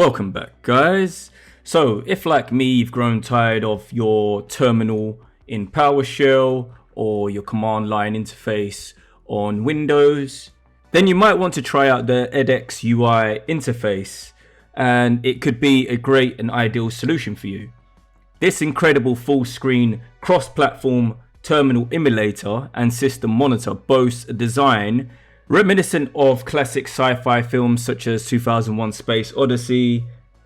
Welcome back, guys. So if like me you've grown tired of your terminal in PowerShell or your command line interface on Windows, then you might want to try out the eDEX-UI interface, and it could be a great and ideal solution for you. This incredible full screen cross-platform terminal emulator and system monitor boasts a design reminiscent of classic sci-fi films such as 2001: Space Odyssey,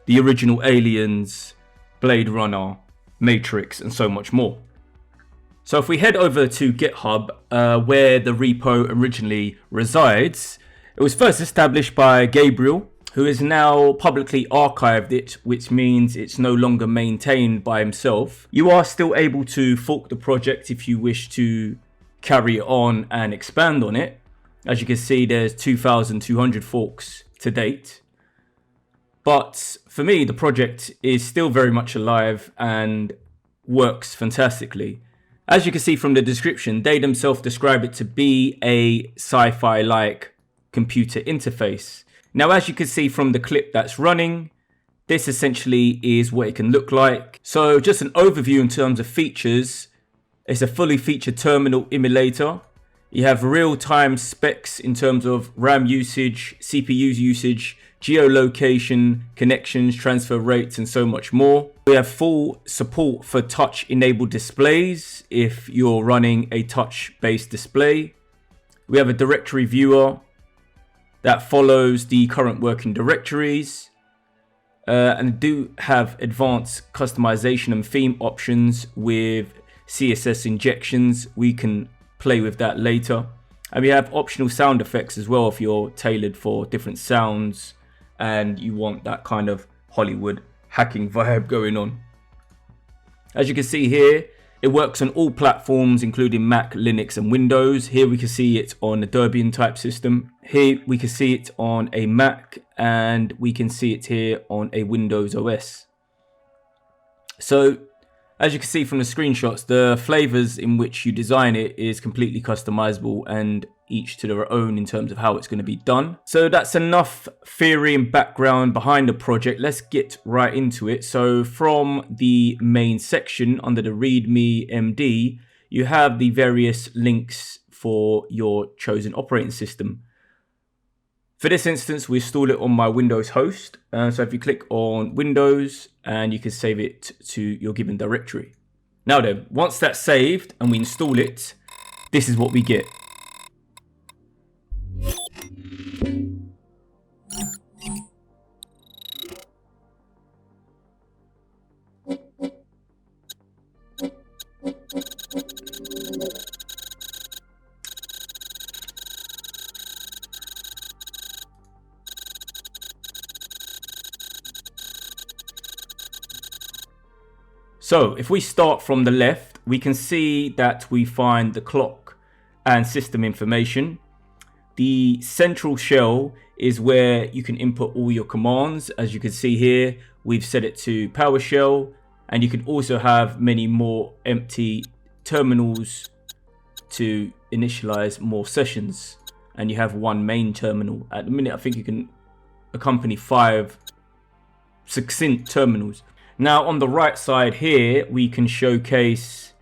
the original Aliens, Blade Runner, Matrix, and so much more. So if we head over to GitHub, where the repo originally resides, it was first established by Gabriel, who has now publicly archived it, which means it's no longer maintained by himself. You are still able to fork the project if you wish to carry it on and expand on it. As you can see, there's 2,200 forks to date. But for me, the project is still very much alive and works fantastically. As you can see from the description, they themselves describe it to be a sci-fi-like computer interface. Now, as you can see from the clip that's running, this essentially is what it can look like. So just an overview in terms of features. It's a fully featured terminal emulator. You have real-time specs in terms of RAM usage, CPU usage, geolocation, connections, transfer rates, and so much more. We have full support for touch-enabled displays if you're running a touch-based display. We have a directory viewer that follows the current working directories. And do have advanced customization and theme options with CSS injections. We can play with that later. And we have optional sound effects as well if you're tailored for different sounds and you want that kind of Hollywood hacking vibe going on. As you can see here, it works on all platforms including Mac, Linux and Windows. Here we can see it on a Debian type system. Here we can see it on a Mac, and we can see it here on a Windows OS. So as you can see from the screenshots, the flavors in which you design it is completely customizable and each to their own in terms of how it's going to be done. So that's enough theory and background behind the project. Let's get right into it. So from the main section under the README MD, you have the various links for your chosen operating system. For this instance, we install it on my Windows host. So if you click on Windows, and you can save it to your given directory. Now then, once that's saved and we install it, this is what we get. So if we start from the left, we can see that we find the clock and system information. The central shell is where you can input all your commands. As you can see here, we've set it to PowerShell, and you can also have many more empty terminals to initialize more sessions. And you have one main terminal. At the minute, I think you can accompany 5 succinct terminals. Now on the right side here, we can showcase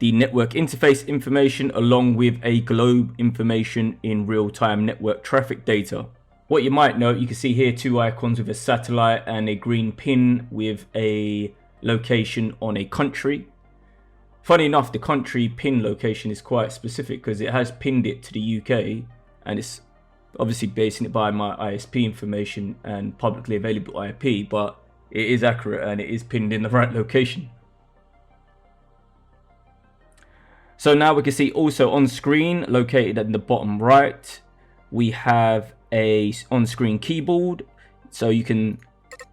the network interface information along with a globe information in real-time network traffic data. What you might note, you can see here 2 icons with a satellite and a green pin with a location on a country. Funny enough, the country pin location is quite specific because it has pinned it to the UK, and it's obviously basing it by my ISP information and publicly available IP, but it is accurate and it is pinned in the right location. So now we can see also on screen, located at the bottom right, we have a on-screen keyboard. So you can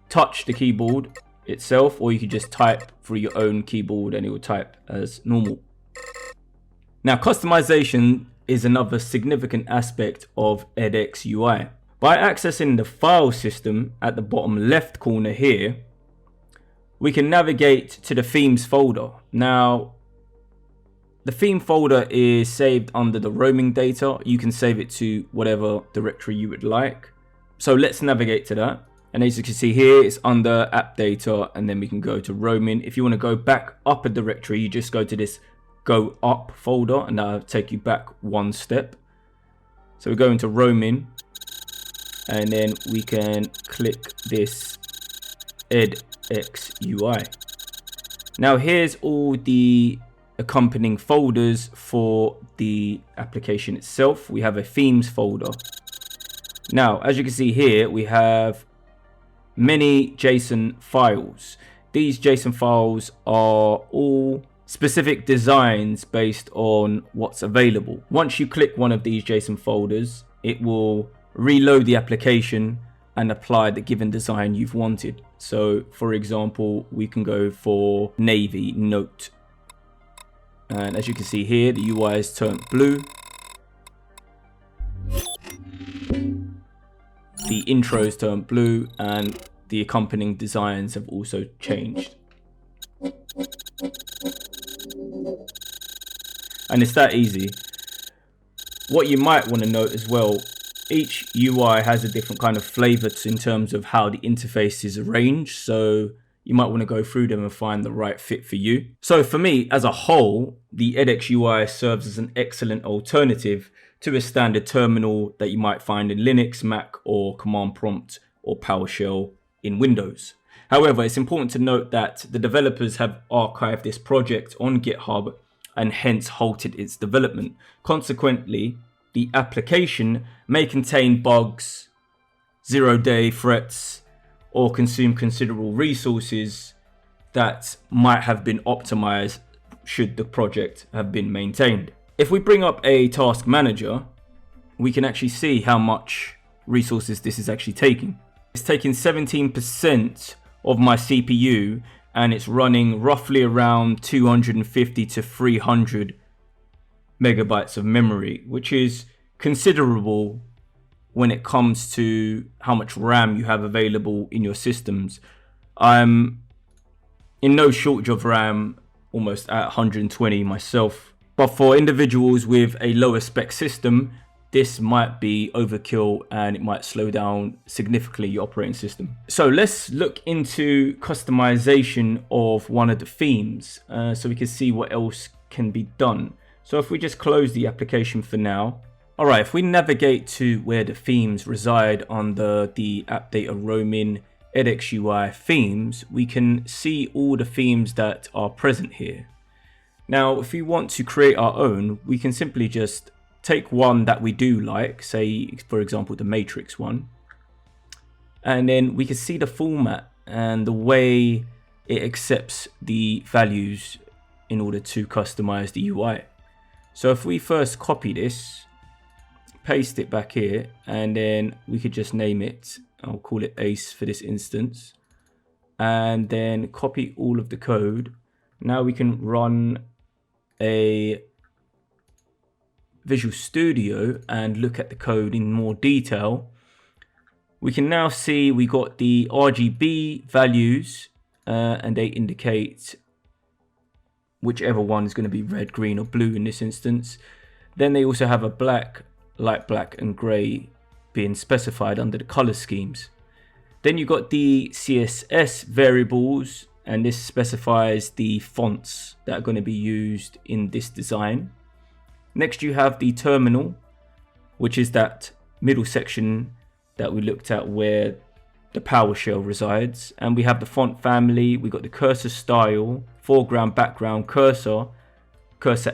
touch the keyboard itself, or you can just type through your own keyboard and it will type as normal. Now customization is another significant aspect of eDEX-UI. By accessing the file system at the bottom left corner here, we can navigate to the themes folder. Now, the theme folder is saved under the roaming data. You can save it to whatever directory you would like. So let's navigate to that. And as you can see here, it's under app data, and then we can go to roaming. If you want to go back up a directory, you just go to this go up folder, and that'll take you back one step. So we go into roaming, and then we can click this eDEXUI. Now here's all the accompanying folders for the application itself. We have a themes folder. Now, as you can see here, we have many JSON files. These JSON files are all specific designs based on what's available. Once you click one of these JSON folders, it will reload the application and apply the given design you've wanted. So for example, we can go for navy note. And as you can see here, the UI is turned blue. The intro is turned blue, and the accompanying designs have also changed. And it's that easy. What you might want to note as well, each UI has a different kind of flavor in terms of how the interface is arranged. So you might want to go through them and find the right fit for you. So for me, as a whole, the eDEX-UI serves as an excellent alternative to a standard terminal that you might find in Linux, Mac, or Command Prompt or PowerShell in Windows. However, it's important to note that the developers have archived this project on GitHub and hence halted its development. Consequently, the application may contain bugs, zero-day threats, or consume considerable resources that might have been optimized should the project have been maintained. If we bring up a task manager, we can actually see how much resources this is actually taking. It's taking 17% of my CPU, and it's running roughly around 250 to 300 megabytes of memory, which is considerable when it comes to how much RAM you have available in your systems. I'm in no shortage of RAM, almost at 120 myself. But for individuals with a lower spec system, this might be overkill and it might slow down significantly your operating system. So let's look into customization of one of the themes so we can see what else can be done. So if we just close the application for now. All right, if we navigate to where the themes reside under the app data roaming eDEX-UI themes, we can see all the themes that are present here. Now, if we want to create our own, we can simply just take one that we do like, say, for example, the Matrix one. And then we can see the format and the way it accepts the values in order to customize the UI. So if we first copy this, paste it back here, and then we could just name it. I'll call it Ace for this instance. And then copy all of the code. Now we can run a Visual Studio and look at the code in more detail. We can now see we got the RGB values and they indicate whichever one is going to be red, green or blue in this instance. Then they also have a black, light black and grey being specified under the color schemes. Then you got the CSS variables, and this specifies the fonts that are going to be used in this design. Next you have the terminal, which is that middle section that we looked at where the PowerShell resides. And we have the font family, we got the cursor style, foreground, background, cursor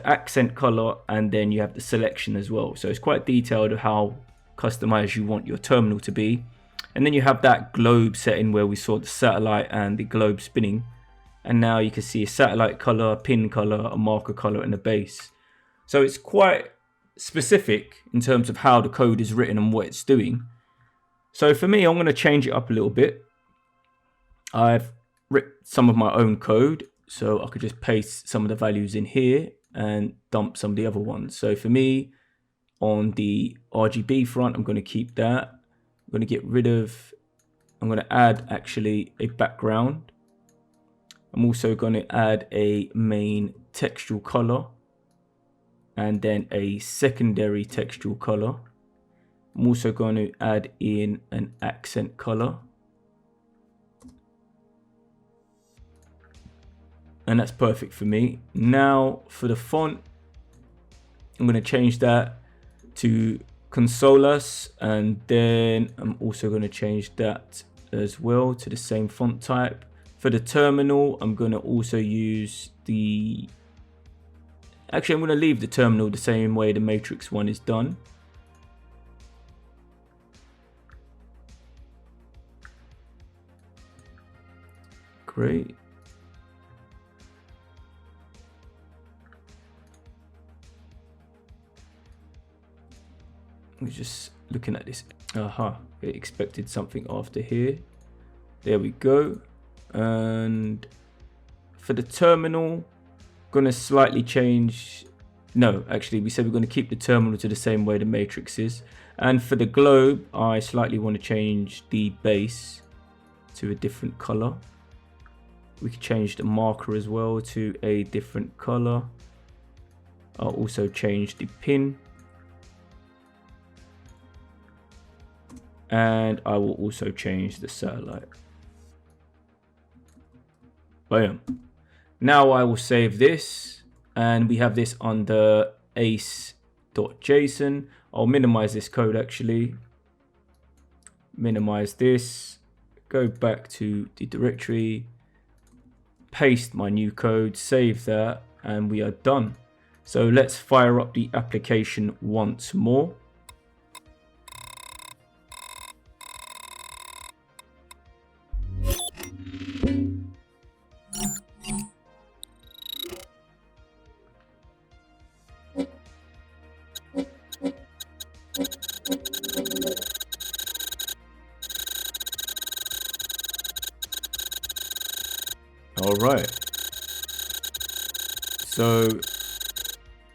accent color, and then you have the selection as well. So it's quite detailed of how customized you want your terminal to be. And then you have that globe setting where we saw the satellite and the globe spinning. And now you can see a satellite color, a pin color, a marker color, and a base. So it's quite specific in terms of how the code is written and what it's doing. So for me, I'm going to change it up a little bit. I've written some of my own code, so I could just paste some of the values in here and dump some of the other ones. So for me, on the RGB front, I'm going to keep that. I'm going to get rid of, I'm going to add actually a background. I'm also going to add a main textual color and then a secondary textual color. I'm also going to add in an accent color. and that's perfect for me. Now for the font, I'm going to change that to Consolas, and then I'm also going to change that as well to the same font type. For the terminal, I'm going to also use the... Actually, I'm going to leave the terminal the same way the Matrix one is done. Great. We're just looking at this. It expected something after here. There we go. And for the terminal, gonna slightly change. No, actually, we said we're gonna keep the terminal to the same way the matrix is. And for the globe, I slightly want to change the base to a different color. We can change the marker as well to a different color. I'll also change the pin. And I will also change the satellite. Bam. Now I will save this, and we have this under ace.json. I'll minimize this code actually. Minimize this. Go back to the directory. Paste my new code. Save that, and we are done. So let's fire up the application once more. All right. So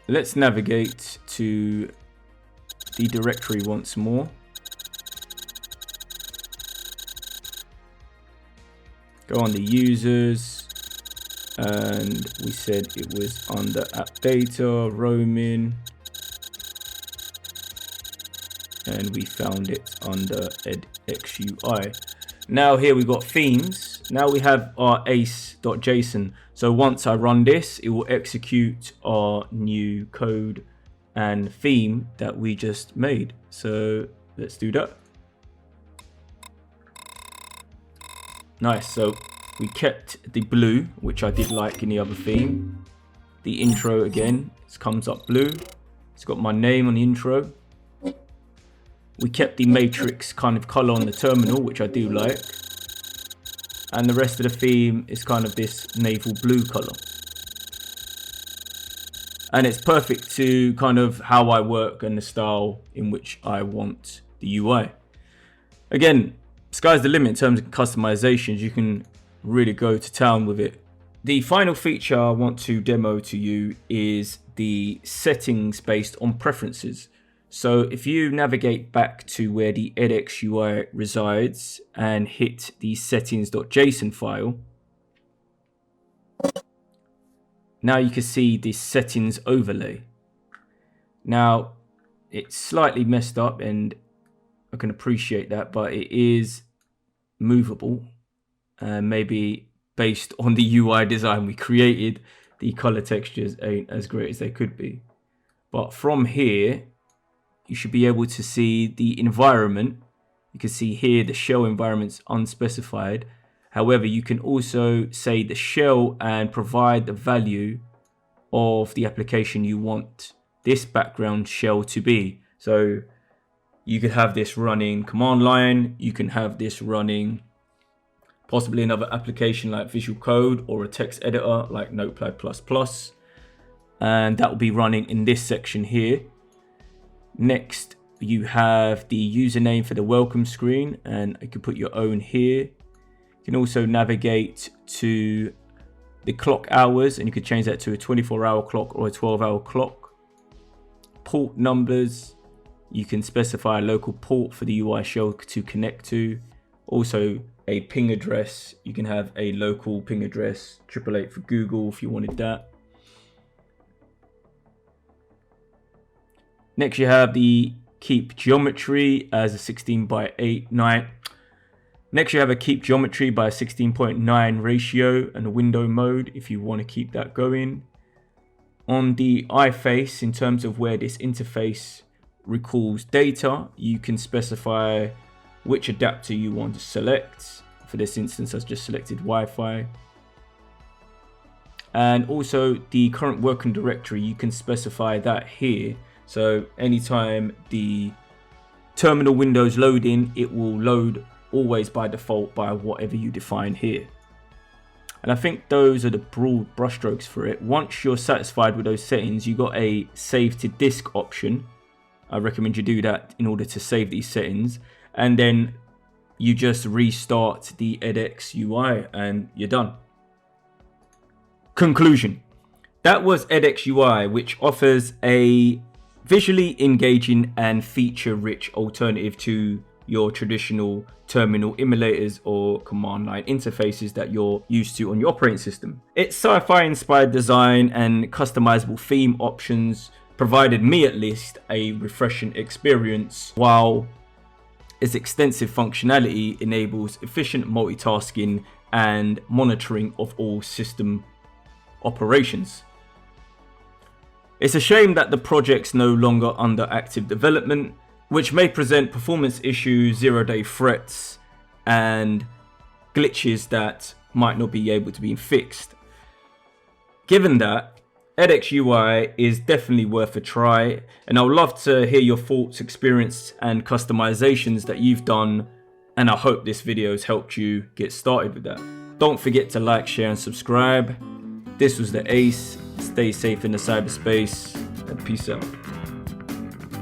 let's navigate to the directory once more. Go on the users, and we said it was under app data, roaming, and we found it under eDEXUI. Now here we got themes. Now we have our ace.json. So once I run this, it will execute our new code and theme that we just made. So let's do that. Nice. So we kept the blue, which I did like in the other theme. The intro again, it comes up blue. It's got my name on the intro. We kept the matrix kind of color on the terminal, which I do like. And the rest of the theme is kind of this naval blue color. And it's perfect to kind of how I work and the style in which I want the UI. Again, sky's the limit in terms of customizations. You can really go to town with it. The final feature I want to demo to you is the settings based on preferences. So if you navigate back to where the eDEX-UI resides and hit the settings.json file, now you can see this settings overlay. Now it's slightly messed up, and I can appreciate that, but it is movable. Maybe based on the UI design we created, the color textures ain't as great as they could be. But from here, you should be able to see the environment. You can see here the shell environment's unspecified. However, you can also say the shell and provide the value of the application you want this background shell to be. So you could have this running command line. You can have this running possibly another application like Visual Code or a text editor like Notepad++. And that will be running in this section here. Next, you have the username for the welcome screen, and you can put your own here. You can also navigate to the clock hours, and you could change that to a 24-hour clock or a 12-hour clock. Port numbers, you can specify a local port for the UI shell to connect to. Also a ping address, you can have a local ping address, 888 for Google if you wanted that. Next, you have the keep geometry as a 16 by 8, 9. Next, you have a keep geometry by 16.9 ratio and a window mode if you want to keep that going. On the eye face, in terms of where this interface recalls data, you can specify which adapter you want to select. For this instance, I've just selected Wi-Fi. And also the current working directory, you can specify that here. So anytime the terminal window's loading, it will load always by default by whatever you define here. And I think those are the broad brushstrokes for it. Once you're satisfied with those settings, you got a save to disk option. I recommend you do that in order to save these settings. And then you just restart the eDEX-UI and you're done. Conclusion. That was eDEX-UI, which offers a visually engaging and feature-rich alternative to your traditional terminal emulators or command line interfaces that you're used to on your operating system. Its sci-fi inspired design and customizable theme options provided me, at least, a refreshing experience, while its extensive functionality enables efficient multitasking and monitoring of all system operations. It's a shame that the project's no longer under active development, which may present performance issues, zero-day threats, and glitches that might not be able to be fixed. Given that, eDEX-UI is definitely worth a try, and I would love to hear your thoughts, experience, and customizations that you've done, and I hope this video has helped you get started with that. Don't forget to like, share, and subscribe. This was the Ace. Stay safe in the cyberspace, and peace out.